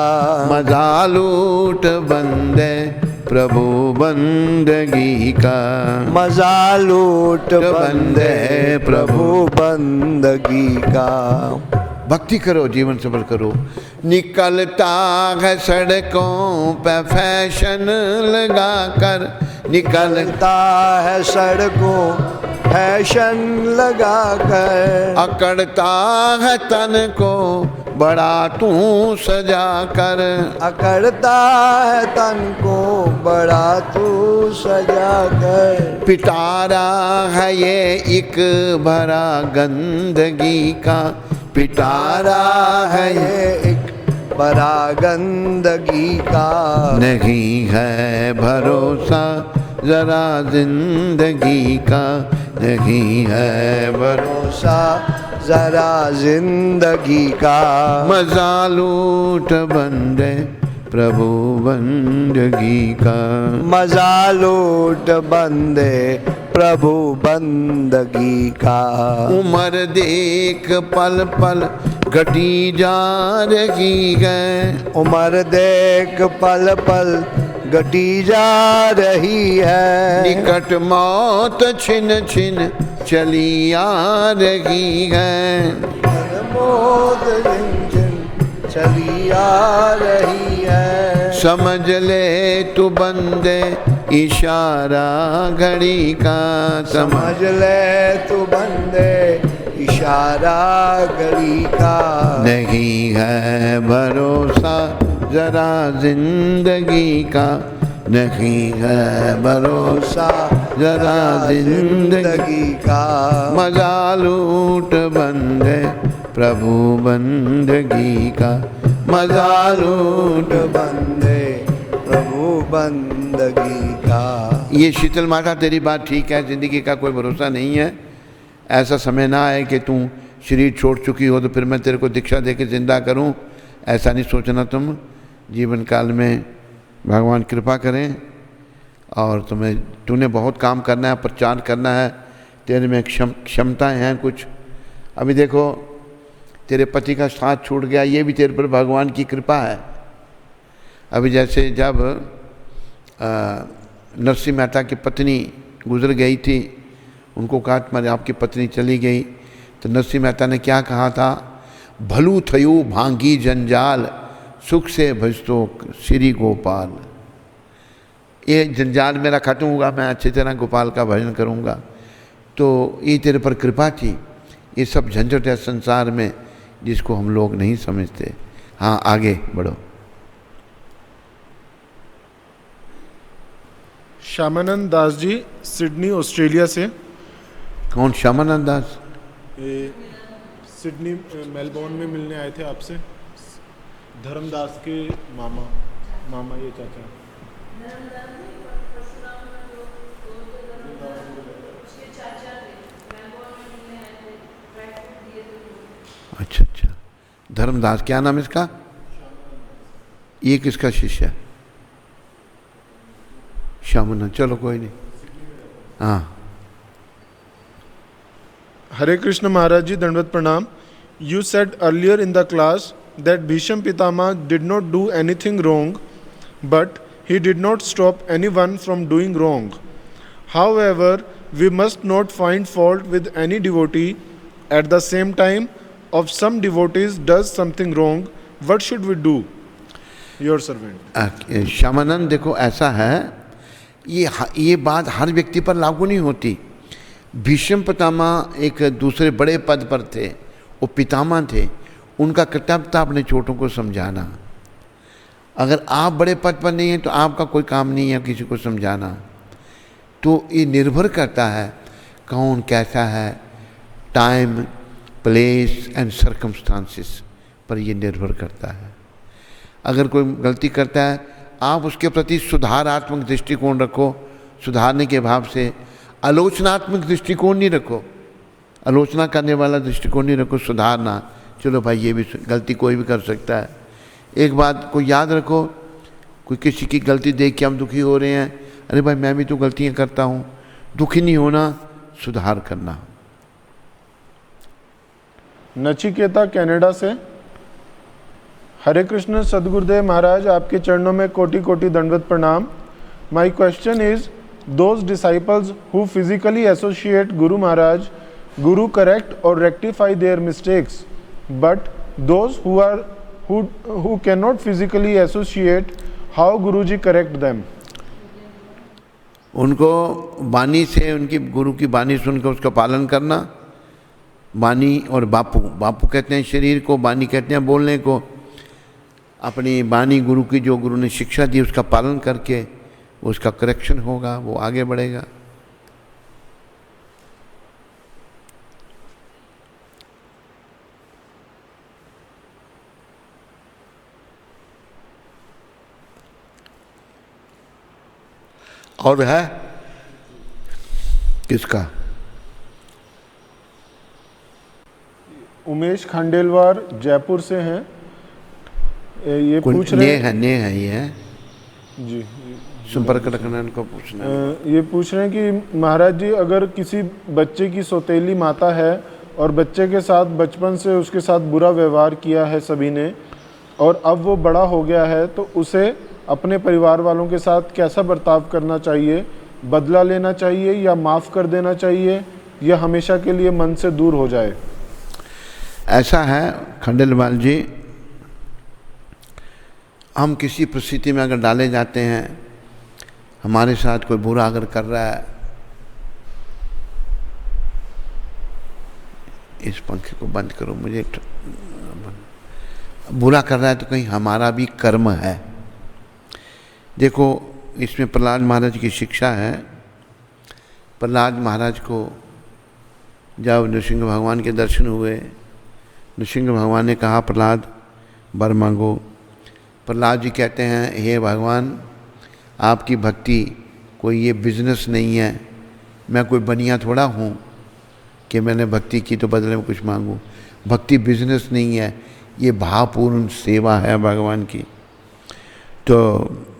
मजा लूट बंदे प्रभु बंदगी का, मजा लूट बंदे प्रभु बंदगी का। भक्ति करो, जीवन सफल करो। निकलता है सड़कों पे फैशन लगा कर, निकलता है सड़कों फैशन लगा कर। अकड़ता है तन को बड़ा तू सजा कर, अकड़ता है तन को बड़ा तू सजा कर। पिटारा है ये एक भरा गंदगी का, पिटारा है ये एक बड़ा गंदगी का। नहीं है भरोसा जरा जिंदगी का, नहीं है भरोसा जरा जिंदगी का। मजा लूट बंदे प्रभु बंदगी का, मजा लूट बंदे प्रभु बंदगी का। उम्र देख पल पल घटी जा रही है, उम्र देख पल पल घटी जा रही है। निकट मौत छिन छिन चली आ रही है। मौत छिन छिन चली आ रही है। समझ ले तू बंदे इशारा घड़ी का, समझ ले तू बंदे इशारा घड़ी का। नहीं है भरोसा जरा जिंदगी का, नहीं है भरोसा जरा जिंदगी का। मजा लूट बंदे प्रभु बंदगी का, मजा लूट बंदे प्रभु बंदगी का। ये शीतल माता तेरी बात ठीक है, जिंदगी का कोई भरोसा नहीं है। ऐसा समय ना आए कि तू शरीर छोड़ चुकी हो तो फिर मैं तेरे को दीक्षा दे के जिंदा करूं, ऐसा नहीं सोचना तुम। जीवन काल में भगवान कृपा करें और तूने बहुत काम करना है, प्रचार करना है, तेरे में क्षमताएं हैं कुछ। अभी देखो तेरे पति का साथ छूट गया, ये भी तेरे पर भगवान की कृपा है। अभी जैसे जब नरसिंह मेहता की पत्नी गुजर गई थी, उनको कहा तुम्हारे आपकी पत्नी चली गई, तो नरसिंह मेहता ने क्या कहा था, भलू थयू भांगी जंजाल सुख से भजतो श्री गोपाल। ये जंजाल मेरा खत्म होगा, मैं अच्छी तरह गोपाल का भजन करूँगा। तो ये तेरे पर कृपा थी, ये सब झंझट है संसार में जिसको हम लोग नहीं समझते। हाँ, आगे बढ़ो। श्यामानंद दास जी, सिडनी ऑस्ट्रेलिया से। कौन श्यामानंद दास? सिडनी मेलबोर्न में मिलने आए थे आपसे। धर्मदास के मामा ये चाचा। अच्छा अच्छा, धर्मदास। क्या नाम इसका? ये किसका शिष्य है? श्यामानंद। चलो कोई नहीं। हाँ, हरे कृष्ण महाराज जी, दंडवत प्रणाम। You said earlier in the class that Bhisham Pitama did not do anything wrong, but he did not stop anyone from doing wrong. However, we must not find fault with any devotee. At the same time, if some devotees does something wrong, what should we do? Your servant. Shyamanand, देखो ऐसा है, ये बात हर व्यक्ति पर लागू नहीं होती। भीष्म पितामह एक दूसरे बड़े पद पर थे, वो पितामह थे, उनका कर्तव्य था अपने छोटों को समझाना। अगर आप बड़े पद पर नहीं हैं तो आपका कोई काम नहीं है किसी को समझाना। तो ये निर्भर करता है कौन कैसा है, टाइम, प्लेस एंड सर्कमस्टांसिस पर ये निर्भर करता है। अगर कोई गलती करता है, आप उसके प्रति सुधारात्मक दृष्टिकोण रखो, सुधारने के भाव से। आलोचनात्मक दृष्टिकोण नहीं रखो, आलोचना करने वाला दृष्टिकोण नहीं रखो, सुधारना। चलो भाई, ये भी गलती कोई भी कर सकता है। एक बात को याद रखो, कोई किसी की गलती देख के हम दुखी हो रहे हैं, अरे भाई मैं भी तो गलतियां करता हूँ। दुखी नहीं होना, सुधार करना। नचिकेता कनाडा से। हरे कृष्ण सदगुरुदेव महाराज, आपके चरणों में कोटि कोटि दंडवत प्रणाम। My question is, those disciples who physically associate Guru Maharaj, Guru correct और rectify their mistakes, but those who cannot physically associate, how Guruji correct them? उनको बानी से, उनकी गुरु की बानी सुनकर उसका पालन करना। बानी और बापू कहते हैं शरीर को, बानी कहते हैं बोलने को। अपनी बानी गुरु की, जो गुरु ने शिक्षा दी, उसका पालन करके उसका करेक्शन होगा, वो आगे बढ़ेगा। और है किसका? उमेश खंडेलवार जयपुर से हैं। ये पूछ रहे हैं, ने है ये जी, संपर्क रखना, इनको पूछना। ये पूछ रहे हैं कि महाराज जी, अगर किसी बच्चे की सौतेली माता है और बच्चे के साथ बचपन से उसके साथ बुरा व्यवहार किया है सभी ने, और अब वो बड़ा हो गया है, तो उसे अपने परिवार वालों के साथ कैसा बर्ताव करना चाहिए? बदला लेना चाहिए या माफ़ कर देना चाहिए, या हमेशा के लिए मन से दूर हो जाए? ऐसा है खंडेलवाल जी, हम किसी परिस्थिति में अगर डाले जाते हैं, हमारे साथ कोई बुरा अगर कर रहा है, इस पंखे को बंद करो, मुझे बुरा कर रहा है, तो कहीं हमारा भी कर्म है। देखो, इसमें प्रहलाद महाराज की शिक्षा है। प्रहलाद महाराज को जब नृसिंह भगवान के दर्शन हुए, नृसिंह भगवान ने कहा प्रहलाद वर मांगो। प्रहलाद जी कहते हैं, हे भगवान, आपकी भक्ति कोई ये बिजनेस नहीं है, मैं कोई बनिया थोड़ा हूँ कि मैंने भक्ति की तो बदले में कुछ मांगूँ। भक्ति बिजनेस नहीं है, ये भावपूर्ण सेवा है भगवान की। तो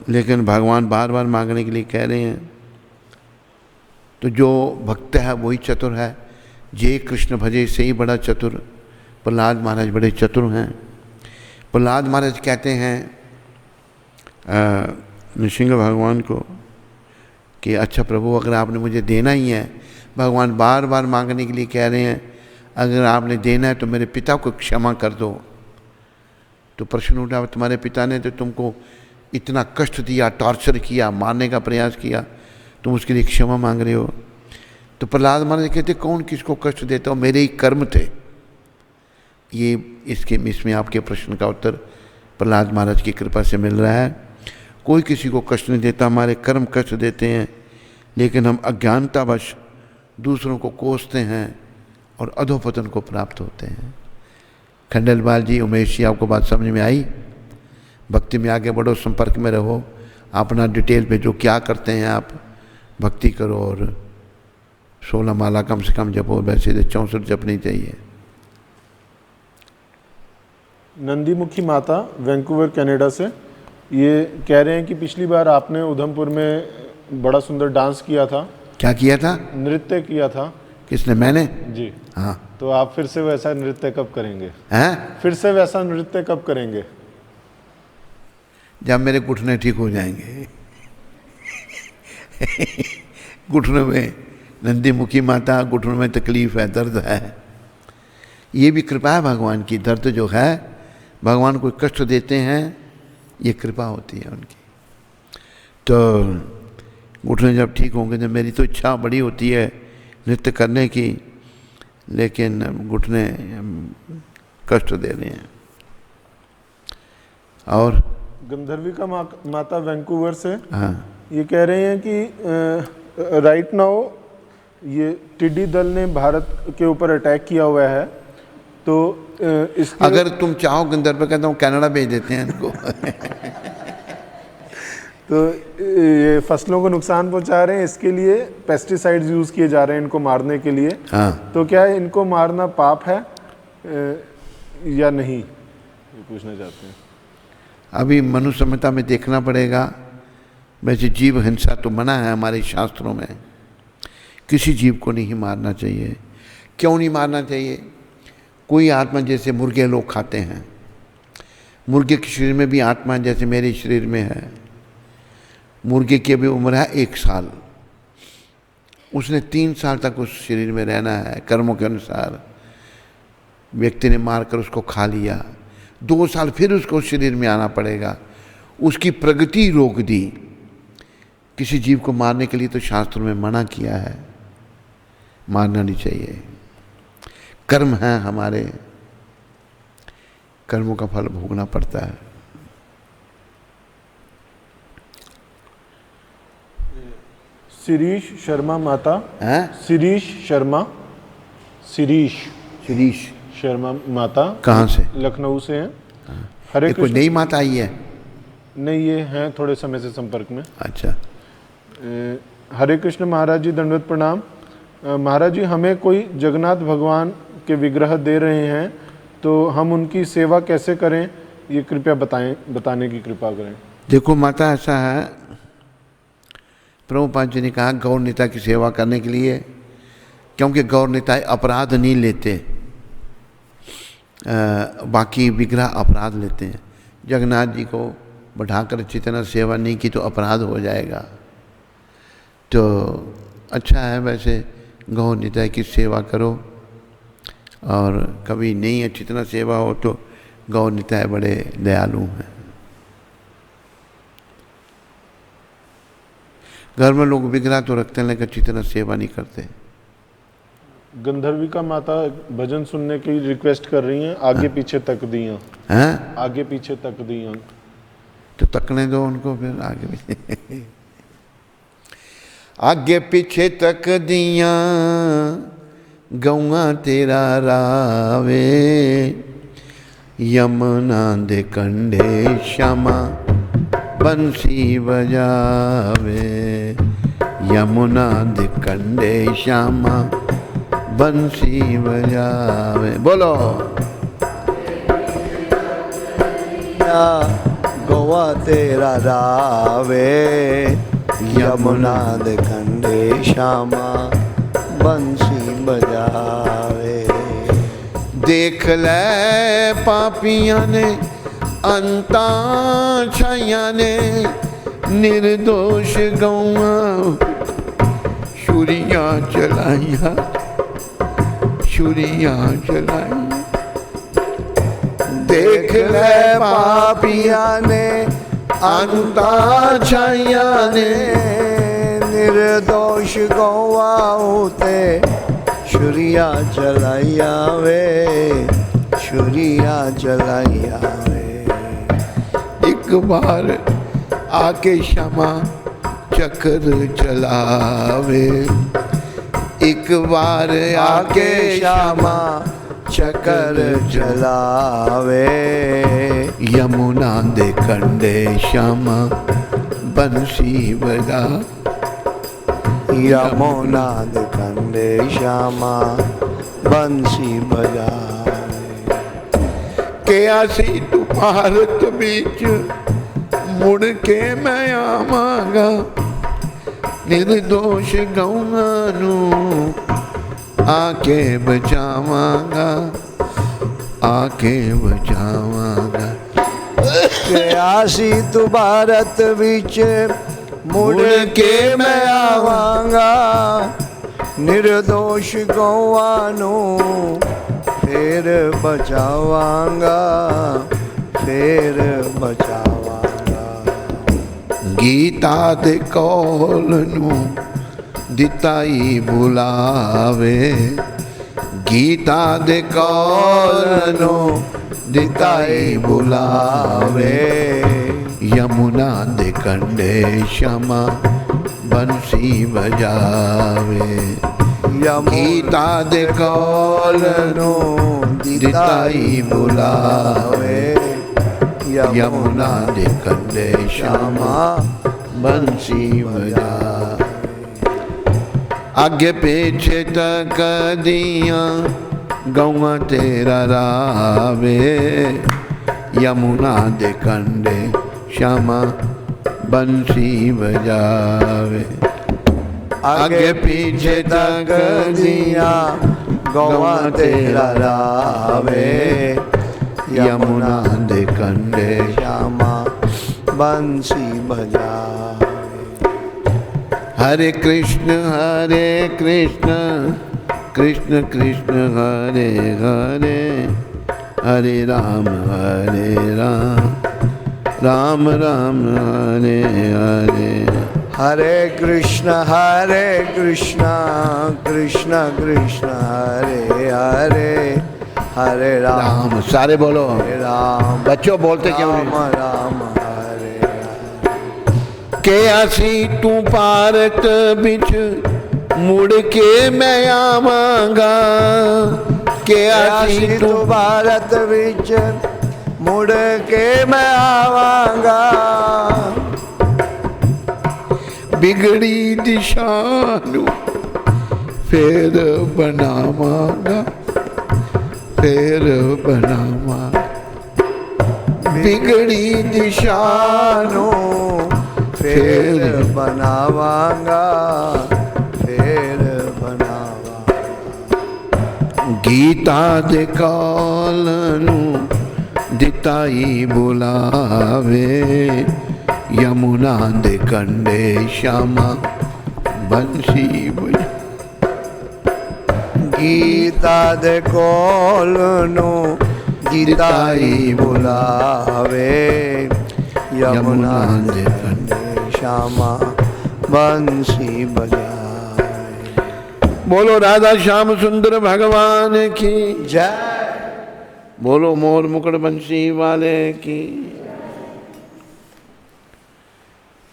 लेकिन भगवान बार बार मांगने के लिए कह रहे हैं। तो जो भक्त है वही चतुर है। जे कृष्ण भजे से ही बड़ा चतुर। प्रहलाद महाराज बड़े चतुर हैं। प्रहलाद महाराज कहते हैं नृसिंह भगवान को कि अच्छा प्रभु, अगर आपने मुझे देना ही है, भगवान बार बार मांगने के लिए कह रहे हैं, अगर आपने देना है तो मेरे पिता को क्षमा कर दो। तो प्रश्न उठा, तुम्हारे पिता ने तो तुमको इतना कष्ट दिया, टॉर्चर किया, मारने का प्रयास किया, तुम उसके लिए क्षमा मांग रहे हो। तो प्रहलाद महाराज कहते कौन किसको कष्ट देता हो, मेरे ही कर्म थे। ये इसमें आपके प्रश्न का उत्तर प्रहलाद महाराज की कृपा से मिल रहा है। कोई किसी को कष्ट नहीं देता, हमारे कर्म कष्ट देते हैं, लेकिन हम अज्ञानतावश दूसरों को कोसते हैं और अधोपतन को प्राप्त होते हैं। खंडेलवाल जी, उमेश जी, आपको बात समझ में आई? भक्ति में आगे बढ़ो, संपर्क में रहो, अपना डिटेल भेजो, क्या करते हैं आप, भक्ति करो और 16 माला कम से कम जपो, वैसे तो 64 जपनी चाहिए। नंदीमुखी माता वैंकूवर कनाडा से ये कह रहे हैं कि पिछली बार आपने उधमपुर में बड़ा सुंदर डांस किया था। क्या किया था? नृत्य किया था। किसने? मैंने? जी हाँ। तो आप फिर से वैसा नृत्य कब करेंगे? हैं? फिर से वैसा नृत्य कब करेंगे? जब मेरे घुटने ठीक हो जाएंगे। घुटनों में, नंदीमुखी माता, घुटनों में तकलीफ है, दर्द है, ये भी कृपा है भगवान की। दर्द जो है, भगवान को कष्ट देते हैं, ये कृपा होती है उनकी। तो घुटने जब ठीक होंगे, तो मेरी तो इच्छा बड़ी होती है नृत्य करने की, लेकिन घुटने कष्ट दे रहे हैं। और गंधर्विका माता वैंकूवर से हाँ, ये कह रहे हैं कि राइट नाउ ये टिड्डी दल ने भारत के ऊपर अटैक किया हुआ है, तो इसके अगर तुम चाहो गंधर्व, कहता हूँ कनाडा भेज देते हैं इनको। तो ये फसलों को नुकसान पहुंचा रहे हैं, इसके लिए पेस्टिसाइड्स यूज़ किए जा रहे हैं इनको मारने के लिए। हाँ, तो क्या इनको मारना पाप है या नहीं, ये पूछना चाहते हैं। अभी मनुष्य संहिता में देखना पड़ेगा। वैसे जीव हिंसा तो मना है हमारे शास्त्रों में, किसी जीव को नहीं मारना चाहिए। क्यों नहीं मारना चाहिए? कोई आत्मा, जैसे मुर्गे लोग खाते हैं, मुर्गे के शरीर में भी आत्मा जैसे मेरे शरीर में है। मुर्गे की अभी उम्र है 1 साल, उसने 3 साल तक उस शरीर में रहना है। कर्मों के अनुसार व्यक्ति ने मारकर उसको खा लिया, 2 साल फिर उसको उस शरीर में आना पड़ेगा। उसकी प्रगति रोक दी। किसी जीव को मारने के लिए तो शास्त्रों में मना किया है, मारना नहीं चाहिए। कर्म है हमारे, कर्मों का फल भोगना पड़ता है। शिरीष शर्मा माता हैं? शिरीष शर्मा, शिरीष शिरीष शर्मा माता कहाँ से? लखनऊ से हैं। हरे ये कोई कृष्ण। नई माता आई है? नहीं, ये हैं थोड़े समय से संपर्क में। अच्छा। हरे कृष्ण महाराज जी, दंडवत प्रणाम। महाराज जी, हमें कोई जगन्नाथ भगवान के विग्रह दे रहे हैं, तो हम उनकी सेवा कैसे करें, ये कृपया बताएं, बताने की कृपा करें। देखो माता, ऐसा है, प्रभुपाद जी ने कहा गौर नेता की सेवा करने के लिए, क्योंकि गौर नेता अपराध नहीं लेते, बाकी विग्रह अपराध लेते हैं। जगन्नाथ जी को बढ़ाकर अच्छी तरह सेवा नहीं की तो अपराध हो जाएगा। तो अच्छा है वैसे गौ निताय की सेवा करो, और कभी नहीं अच्छी तरह सेवा हो तो गौ निताय बड़े दयालु हैं। घर में लोग विग्रह तो रखते हैं लेकिन अच्छी तरह सेवा नहीं करते। गंधर्विका माता भजन सुनने की रिक्वेस्ट कर रही हैं, आगे पीछे तक दिया हैं? आगे पीछे तक दिया। तो तकने दो उनको, फिर आगे पीछे आगे पीछे तक दिया गौआ तेरा रावे, यमुना दे कंढे श्यामा बंसी बजावे, यमुना दे कंढे श्यामा बंसी बजावे। बोलो गोवा तेरा रावे, यमुना दे कंढे श्यामा बंसी बजावे। देख ले पापियां ने अंता छाया ने, निर्दोष गौआ छुरियां चलाइया, छुरियां चलाइया। देख ले पापिया ने अंता छाया ने, निर्दोष गौवाओं ते छुरिया चलाइया वे, छुरिया चलाइया वे। एक बार आके क्षमा चक्र चलावे, एक बार आके श्यामा चक्र चलावे। यमुना दे कंडे श्यामा बंसी बजा, यमुना दे कंडे श्यामा बंसी बजावे। के आसी तू भारत बीच मुड़ के मैं आवांगा, निर्दोष गौआं नू आके बचावांगा, आके बचावांगा। के आसी तू भारत विच मुड़ के मैं आवांगा, निर्दोष गौआं नू फिर बचावांगा, फिर बचावांगा। गीता दे कौल नू दिताई बुलावे, गीता दे कौल नू दिताई बुलावे। यमुना दे कंडे श्यामा बंसी बजावे, गीता दे कौल नू दिताई बुलावे। यमुना दे कंडे श्यामा बंसी बजावे। आगे पीछे तक दिया गौआ तेरा रावे, यमुना दे कंडे श्यामा बंसी बजावे। आगे पीछे तक दिया गौआ तेरा रावे, यमुना दे कंडे श्यामा बंसी बजावे। हरे कृष्ण कृष्ण कृष्ण हरे हरे, हरे राम राम राम हरे हरे। हरे कृष्ण कृष्ण कृष्ण हरे हरे, हरे राम। सारे बोलो, हरे राम। बच्चों बोलते क्यों राम नहीं? राम हरे के आसी तू भारत बिच मुड़ के मैं आवांगा, के आसी हरे। तू तू भारत विच मुड़ के मैं आवांगा, बिगड़ी दिशा नू फेर बनावांगा, फेर बनावांगा। बिगड़ी दिशा नू फिर बनावांगा, फिर बनावांगा। गीता दे कौल नू दिताई बुलावे, यमुना दे कंडे श्यामा बंसी बजा। गीता दे कौल नू गीताई बुलावे, यमुना दे कंडे श्यामा बंसी बजावे। बोलो राधा श्याम सुंदर भगवान की, जय। बोलो मोर मुकुट बंसी वाले की।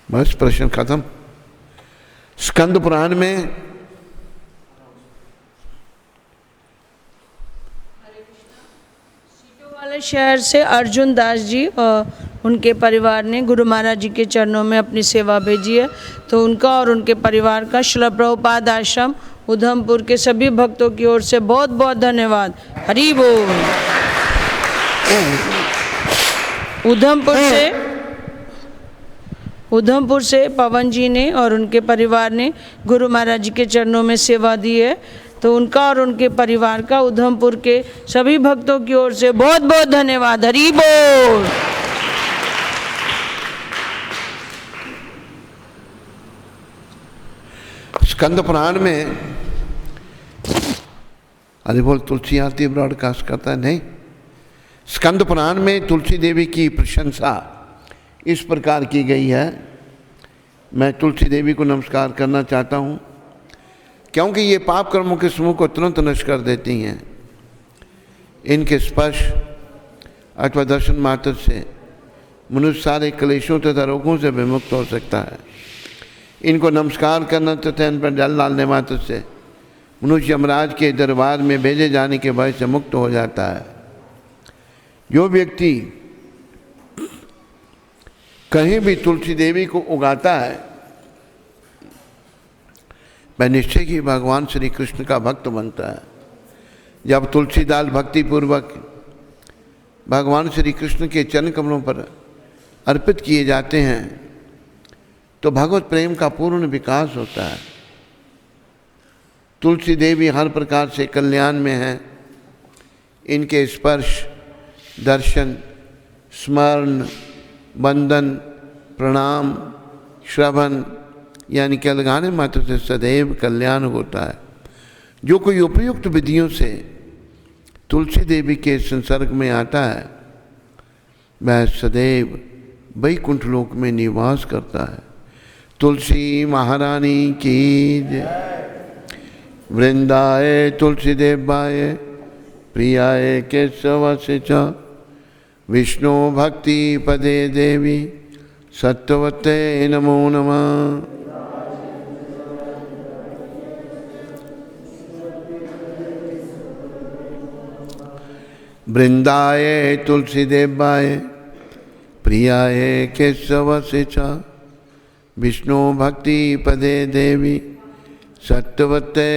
बस प्रश्न खत्म। स्कंद पुराण में वाले शहर से अर्जुन दास जी और उनके परिवार ने गुरु महाराज जी के चरणों में अपनी सेवा भेजी है, तो उनका और उनके परिवार का श्रील प्रभुपाद आश्रम उधमपुर के सभी भक्तों की ओर से बहुत बहुत धन्यवाद। हरि बोल। उधमपुर से पवन जी ने और उनके परिवार ने गुरु महाराज जी के चरणों में सेवा दी है, तो उनका और उनके परिवार का उधमपुर के सभी भक्तों की ओर से बहुत बहुत धन्यवाद। हरि बोल। स्कंद पुराण में अरे बोल तुलसी आरती ब्रॉडकास्ट करता है नहीं। स्कंद पुराण में तुलसी देवी की प्रशंसा इस प्रकार की गई है, मैं तुलसी देवी को नमस्कार करना चाहता हूँ, क्योंकि ये पाप कर्मों के समूह को तुरंत नष्ट कर देती हैं। इनके स्पर्श अथवा दर्शन मात्र से मनुष्य सारे क्लेशों तथा रोगों से विमुक्त हो सकता है। इनको नमस्कार करना तथा इन पर जल डालने मात्र से मनुष्य यमराज के दरबार में भेजे जाने के भय से मुक्त हो जाता है। जो व्यक्ति कहीं भी तुलसी देवी को उगाता है, वह निश्चय ही भगवान श्री कृष्ण का भक्त बनता है। जब तुलसी दाल भक्तिपूर्वक भगवान श्री कृष्ण के चरण कमलों पर अर्पित किए जाते हैं तो भगवत प्रेम का पूर्ण विकास होता है। तुलसी देवी हर प्रकार से कल्याण में है। इनके स्पर्श, दर्शन, स्मरण, वंदन, प्रणाम, श्रवण यानी कि लगाने मात्र से सदैव कल्याण होता है। जो कोई उपयुक्त विधियों से तुलसी देवी के संसर्ग में आता है वह सदैव वैकुंठ लोक में निवास करता है। तुलसी महारानी की जय। वृंदाए तुलसी देवाय प्रियाय केशवस्य च विष्णु भक्ति पदे देवी सत्वते नमो नमः। वृंदाए तुलसी देवाय प्रियाय केशवस्य च विष्णु भक्ति पदे देवी सत्वते